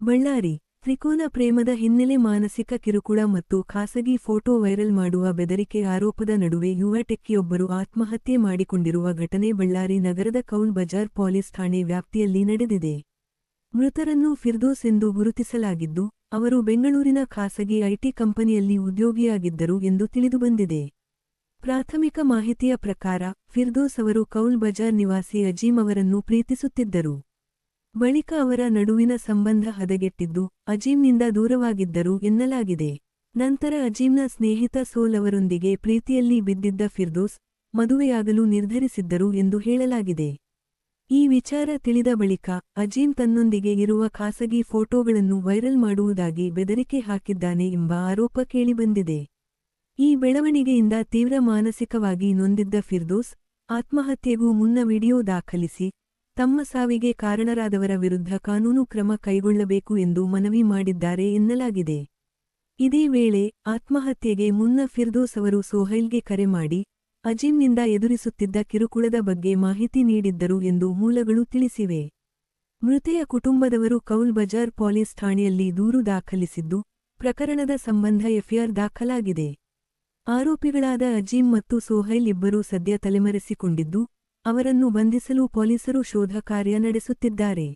ಬಳ್ಳಾರಿ ತ್ರಿಕೋನ ಪ್ರೇಮದ ಹಿನ್ನೆಲೆ ಮಾನಸಿಕ ಕಿರುಕುಳ ಮತ್ತು ಖಾಸಗಿ ಫೋಟೋ ವೈರಲ್ ಮಾಡುವ ಬೆದರಿಕೆ ಆರೋಪದ ನಡುವೆ ಯುವ ಟೆಕ್ಕಿಯೊಬ್ಬರು ಆತ್ಮಹತ್ಯೆ ಮಾಡಿಕೊಂಡಿರುವ ಘಟನೆ ಬಳ್ಳಾರಿ ನಗರದ ಕೌಲ್ ಬಜಾರ್ ಪೊಲೀಸ್ ಠಾಣೆ ವ್ಯಾಪ್ತಿಯಲ್ಲಿ ನಡೆದಿದೆ. ಮೃತರನ್ನು ಫಿರ್ದೋಸ್ ಎಂದು ಗುರುತಿಸಲಾಗಿದ್ದು, ಅವರು ಬೆಂಗಳೂರಿನ ಖಾಸಗಿ ಐಟಿ ಕಂಪನಿಯಲ್ಲಿ ಉದ್ಯೋಗಿಯಾಗಿದ್ದರು ಎಂದು ತಿಳಿದುಬಂದಿದೆ. ಪ್ರಾಥಮಿಕ ಮಾಹಿತಿಯ ಪ್ರಕಾರ, ಫಿರ್ದೋಸ್ ಅವರು ಕೌಲ್ ಬಜಾರ್ ನಿವಾಸಿ ಅಜೀಂ ಅವರನ್ನು ಪ್ರೀತಿಸುತ್ತಿದ್ದರು. ಬಳಿಕ ಅವರ ನಡುವಿನ ಸಂಬಂಧ ಹದಗೆಟ್ಟಿದ್ದು, ಅಜೀಂನಿಂದ ದೂರವಾಗಿದ್ದರು ಎನ್ನಲಾಗಿದೆ. ನಂತರ ಅಜೀಂನ ಸ್ನೇಹಿತ ಸೋಲ್ ಅವರೊಂದಿಗೆ ಪ್ರೀತಿಯಲ್ಲಿ ಬಿದ್ದಿದ್ದ ಫಿರ್ದೋಸ್, ಮದುವೆಯಾಗಲು ನಿರ್ಧರಿಸಿದ್ದರು ಎಂದು ಹೇಳಲಾಗಿದೆ. ಈ ವಿಚಾರ ತಿಳಿದ ಬಳಿಕ, ಅಜೀಂ ತನ್ನೊಂದಿಗೆ ಇರುವ ಖಾಸಗಿ ಫೋಟೋಗಳನ್ನು ವೈರಲ್ ಮಾಡುವುದಾಗಿ ಬೆದರಿಕೆ ಹಾಕಿದ್ದಾನೆ ಎಂಬ ಆರೋಪ ಕೇಳಿಬಂದಿದೆ. ಈ ಬೆಳವಣಿಗೆಯಿಂದ ತೀವ್ರ ಮಾನಸಿಕವಾಗಿ ನೊಂದಿದ್ದ ಫಿರ್ದೋಸ್, ಆತ್ಮಹತ್ಯೆಗೂ ಮುನ್ನ ವಿಡಿಯೋ ದಾಖಲಿಸಿ, ತಮ್ಮ ಸಾವಿಗೆ ಕಾರಣರಾದವರ ವಿರುದ್ಧ ಕಾನೂನು ಕ್ರಮ ಕೈಗೊಳ್ಳಬೇಕು ಎಂದು ಮನವಿ ಮಾಡಿದ್ದಾರೆ ಎನ್ನಲಾಗಿದೆ. ಇದೇ ವೇಳೆ, ಆತ್ಮಹತ್ಯೆಗೆ ಮುನ್ನ ಫಿರ್ದೋಸ್ ಅವರು ಸೋಹೈಲ್ಗೆ ಕರೆ ಮಾಡಿ, ಅಜೀಂನಿಂದ ಎದುರಿಸುತ್ತಿದ್ದ ಕಿರುಕುಳದ ಬಗ್ಗೆ ಮಾಹಿತಿ ನೀಡಿದ್ದರು ಎಂದು ಮೂಲಗಳು ತಿಳಿಸಿವೆ. ಮೃತೆಯ ಕುಟುಂಬದವರು ಕೌಲ್ ಬಜಾರ್ ಪೊಲೀಸ್ ಠಾಣೆಯಲ್ಲಿ ದೂರು ದಾಖಲಿಸಿದ್ದು, ಪ್ರಕರಣದ ಸಂಬಂಧ ಎಫ್ಐಆರ್ ದಾಖಲಾಗಿದೆ. ಆರೋಪಿಗಳಾದ ಅಜೀಂ ಮತ್ತು ಸೋಹೈಲ್ ಇಬ್ಬರೂ ಸದ್ಯ ತಲೆಮರೆಸಿಕೊಂಡಿದ್ದು, ಅವರನ್ನು ಬಂಧಿಸಲು ಪೊಲೀಸರು ಶೋಧ ಕಾರ್ಯ ನಡೆಸುತ್ತಿದ್ದಾರೆ.